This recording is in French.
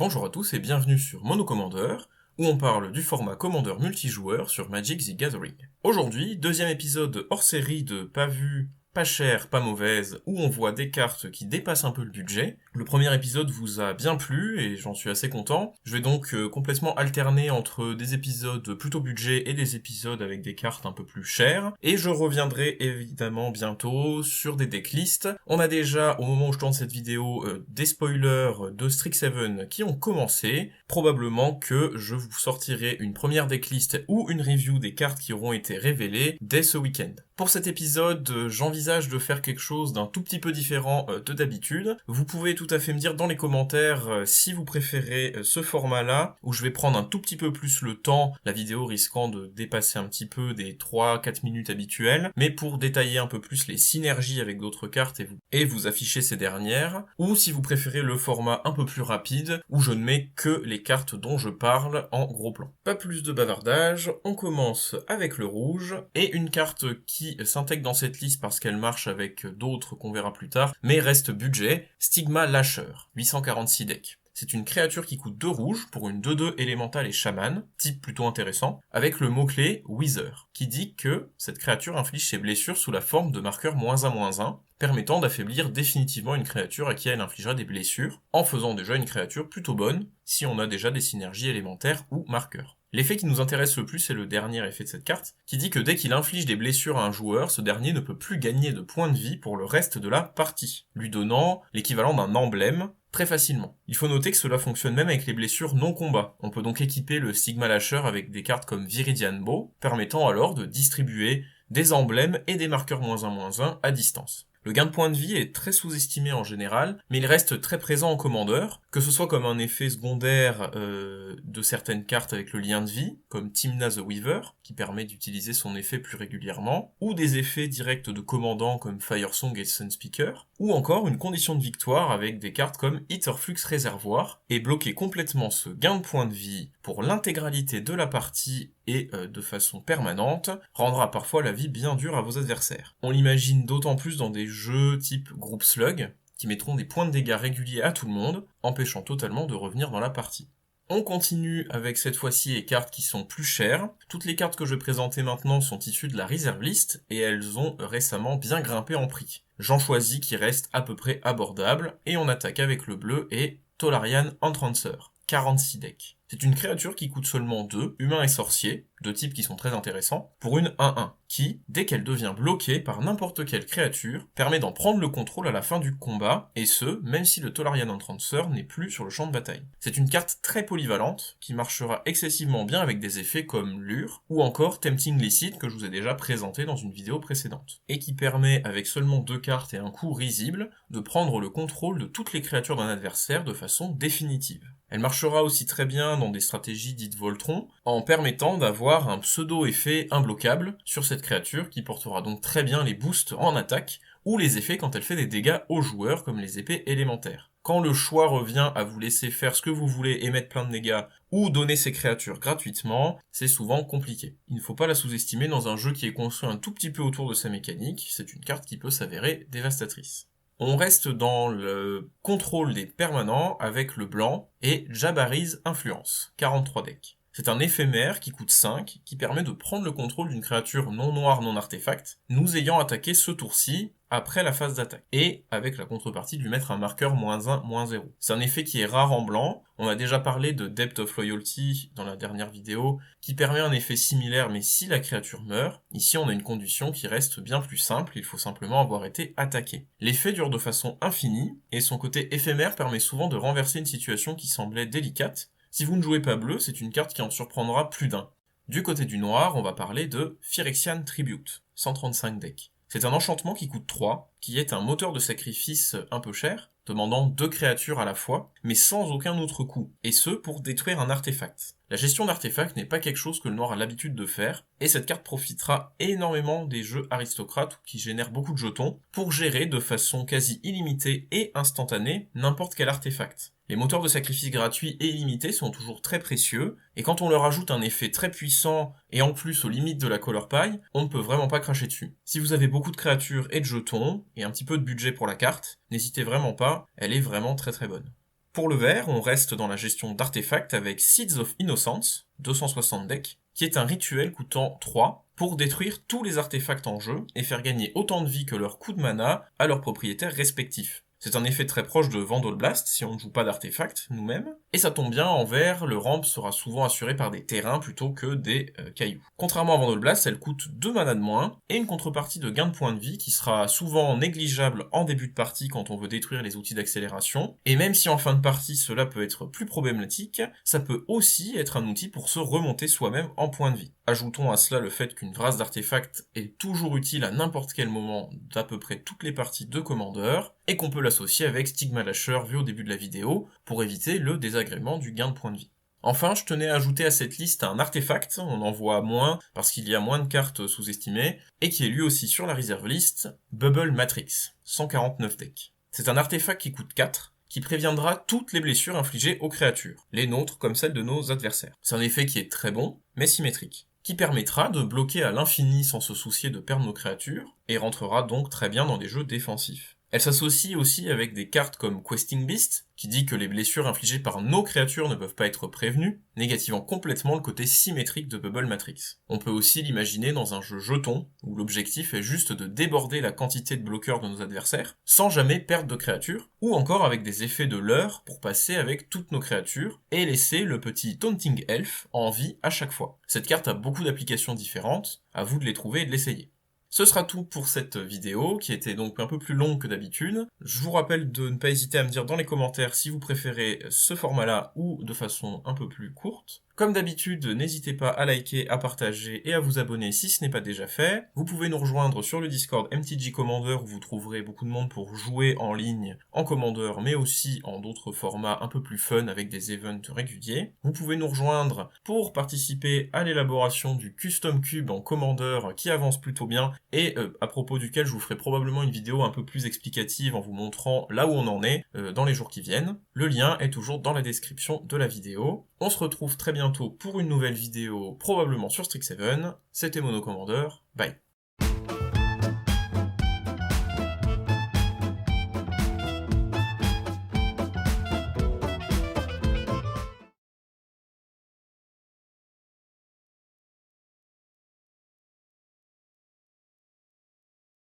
Bonjour à tous et bienvenue sur Mono Commander, où on parle du format Commander multijoueur sur Magic the Gathering. Aujourd'hui, deuxième épisode hors série de Pas vu, pas cher, pas mauvaise, où on voit des cartes qui dépassent un peu le budget. Le premier épisode vous a bien plu et j'en suis assez content. Je vais donc complètement alterner entre des épisodes plutôt budget et des épisodes avec des cartes un peu plus chères. Et je reviendrai évidemment bientôt sur des decklists. On a déjà, au moment où je tourne cette vidéo, des spoilers de Strixhaven qui ont commencé. Probablement que je vous sortirai une première decklist ou une review des cartes qui auront été révélées dès ce week-end. Pour cet épisode, j'envisage de faire quelque chose d'un tout petit peu différent de d'habitude. Vous pouvez tout à fait me dire dans les commentaires si vous préférez ce format-là, où je vais prendre un tout petit peu plus le temps, la vidéo risquant de dépasser un petit peu des 3-4 minutes habituelles, mais pour détailler un peu plus les synergies avec d'autres cartes et vous afficher ces dernières, ou si vous préférez le format un peu plus rapide, où je ne mets que les cartes dont je parle en gros plan. Pas plus de bavardage, on commence avec le rouge, et une carte qui s'intègre dans cette liste parce qu'elle marche avec d'autres qu'on verra plus tard, mais reste budget, Stigma Lâcheur, 846 decks. C'est une créature qui coûte 2 rouges pour une 2-2 élémentale et chaman, type plutôt intéressant, avec le mot-clé Wither, qui dit que cette créature inflige ses blessures sous la forme de marqueurs -1/-1, permettant d'affaiblir définitivement une créature à qui elle infligera des blessures, en faisant déjà une créature plutôt bonne, si on a déjà des synergies élémentaires ou marqueurs. L'effet qui nous intéresse le plus est le dernier effet de cette carte, qui dit que dès qu'il inflige des blessures à un joueur, ce dernier ne peut plus gagner de points de vie pour le reste de la partie, lui donnant l'équivalent d'un emblème très facilement. Il faut noter que cela fonctionne même avec les blessures non combat. On peut donc équiper le Stigma Lâcheur avec des cartes comme Viridian Bow, permettant alors de distribuer des emblèmes et des marqueurs -1/-1 à distance. Le gain de points de vie est très sous-estimé en général, mais il reste très présent en commandeur, que ce soit comme un effet secondaire de certaines cartes avec le lien de vie, comme Tymna the Weaver, qui permet d'utiliser son effet plus régulièrement, ou des effets directs de commandant comme Firesong et Sunspeaker, ou encore une condition de victoire avec des cartes comme Etherflux Réservoir, et bloquer complètement ce gain de points de vie pour l'intégralité de la partie et de façon permanente, rendra parfois la vie bien dure à vos adversaires. On l'imagine d'autant plus dans des jeux type Group Slug, qui mettront des points de dégâts réguliers à tout le monde, empêchant totalement de revenir dans la partie. On continue avec cette fois-ci les cartes qui sont plus chères. Toutes les cartes que je vais présenter maintenant sont issues de la Reserve List, et elles ont récemment bien grimpé en prix. J'en choisis qui restent à peu près abordables, et on attaque avec le bleu et Tolarian Entrancer, 46 decks. C'est une créature qui coûte seulement 2, humain et sorcier, deux types qui sont très intéressants, pour une 1-1, qui, dès qu'elle devient bloquée par n'importe quelle créature, permet d'en prendre le contrôle à la fin du combat, et ce, même si le Tolarian Entrancer n'est plus sur le champ de bataille. C'est une carte très polyvalente, qui marchera excessivement bien avec des effets comme Lure, ou encore Tempting Licit que je vous ai déjà présenté dans une vidéo précédente, et qui permet, avec seulement 2 cartes et un coût risible, de prendre le contrôle de toutes les créatures d'un adversaire de façon définitive. Elle marchera aussi très bien dans des stratégies dites Voltron, en permettant d'avoir un pseudo-effet imbloquable sur cette créature qui portera donc très bien les boosts en attaque, ou les effets quand elle fait des dégâts aux joueurs comme les épées élémentaires. Quand le choix revient à vous laisser faire ce que vous voulez et mettre plein de dégâts, ou donner ces créatures gratuitement, c'est souvent compliqué. Il ne faut pas la sous-estimer dans un jeu qui est construit un tout petit peu autour de sa mécanique, c'est une carte qui peut s'avérer dévastatrice. On reste dans le contrôle des permanents avec le blanc et Jabari's Influence, 43 decks. C'est un éphémère qui coûte 5, qui permet de prendre le contrôle d'une créature non noire non artefact, nous ayant attaqué ce tour-ci après la phase d'attaque, et avec la contrepartie de lui mettre un marqueur -1, -0. C'est un effet qui est rare en blanc, on a déjà parlé de Depth of Loyalty dans la dernière vidéo, qui permet un effet similaire mais si la créature meurt, ici on a une condition qui reste bien plus simple, il faut simplement avoir été attaqué. L'effet dure de façon infinie, et son côté éphémère permet souvent de renverser une situation qui semblait délicate. Si vous ne jouez pas bleu, c'est une carte qui en surprendra plus d'un. Du côté du noir, on va parler de Phyrexian Tribute, 135 decks. C'est un enchantement qui coûte 3, qui est un moteur de sacrifice un peu cher, demandant 2 créatures à la fois, mais sans aucun autre coût, et ce pour détruire un artefact. La gestion d'artefacts n'est pas quelque chose que le noir a l'habitude de faire, et cette carte profitera énormément des jeux aristocrates qui génèrent beaucoup de jetons, pour gérer de façon quasi illimitée et instantanée n'importe quel artefact. Les moteurs de sacrifice gratuits et illimités sont toujours très précieux, et quand on leur ajoute un effet très puissant et en plus aux limites de la color pie, on ne peut vraiment pas cracher dessus. Si vous avez beaucoup de créatures et de jetons, et un petit peu de budget pour la carte, n'hésitez vraiment pas, elle est vraiment très très bonne. Pour le vert, on reste dans la gestion d'artefacts avec Seeds of Innocence, 260 decks, qui est un rituel coûtant 3 pour détruire tous les artefacts en jeu et faire gagner autant de vie que leur coût de mana à leurs propriétaires respectifs. C'est un effet très proche de Vandal Blast si on ne joue pas d'artefacts nous-mêmes, et ça tombe bien, en vert, le ramp sera souvent assuré par des terrains plutôt que des cailloux. Contrairement à Vandal Blast, elle coûte 2 mana de moins, et une contrepartie de gain de points de vie qui sera souvent négligeable en début de partie quand on veut détruire les outils d'accélération, et même si en fin de partie cela peut être plus problématique, ça peut aussi être un outil pour se remonter soi-même en points de vie. Ajoutons à cela le fait qu'une vrasse d'artefacts est toujours utile à n'importe quel moment d'à peu près toutes les parties de Commander, et qu'on peut l'associer avec Stigma Lasher vu au début de la vidéo, pour éviter le désagrément du gain de points de vie. Enfin, je tenais à ajouter à cette liste un artefact, on en voit moins parce qu'il y a moins de cartes sous-estimées, et qui est lui aussi sur la reserve list, Bubble Matrix, 149 decks. C'est un artefact qui coûte 4, qui préviendra toutes les blessures infligées aux créatures, les nôtres comme celles de nos adversaires. C'est un effet qui est très bon, mais symétrique, qui permettra de bloquer à l'infini sans se soucier de perdre nos créatures, et rentrera donc très bien dans des jeux défensifs. Elle s'associe aussi avec des cartes comme Questing Beast, qui dit que les blessures infligées par nos créatures ne peuvent pas être prévenues, négativant complètement le côté symétrique de Bubble Matrix. On peut aussi l'imaginer dans un jeu jeton, où l'objectif est juste de déborder la quantité de bloqueurs de nos adversaires, sans jamais perdre de créatures, ou encore avec des effets de leurre pour passer avec toutes nos créatures, et laisser le petit Taunting Elf en vie à chaque fois. Cette carte a beaucoup d'applications différentes, à vous de les trouver et de l'essayer. Ce sera tout pour cette vidéo, qui était donc un peu plus longue que d'habitude. Je vous rappelle de ne pas hésiter à me dire dans les commentaires si vous préférez ce format-là ou de façon un peu plus courte. Comme d'habitude, n'hésitez pas à liker, à partager et à vous abonner si ce n'est pas déjà fait. Vous pouvez nous rejoindre sur le Discord MTG Commander où vous trouverez beaucoup de monde pour jouer en ligne en Commander, mais aussi en d'autres formats un peu plus fun avec des events réguliers. Vous pouvez nous rejoindre pour participer à l'élaboration du Custom Cube en Commander qui avance plutôt bien et à propos duquel je vous ferai probablement une vidéo un peu plus explicative en vous montrant là où on en est dans les jours qui viennent. Le lien est toujours dans la description de la vidéo. On se retrouve très bientôt pour une nouvelle vidéo, probablement sur Strixhaven. C'était Mono Commander, bye.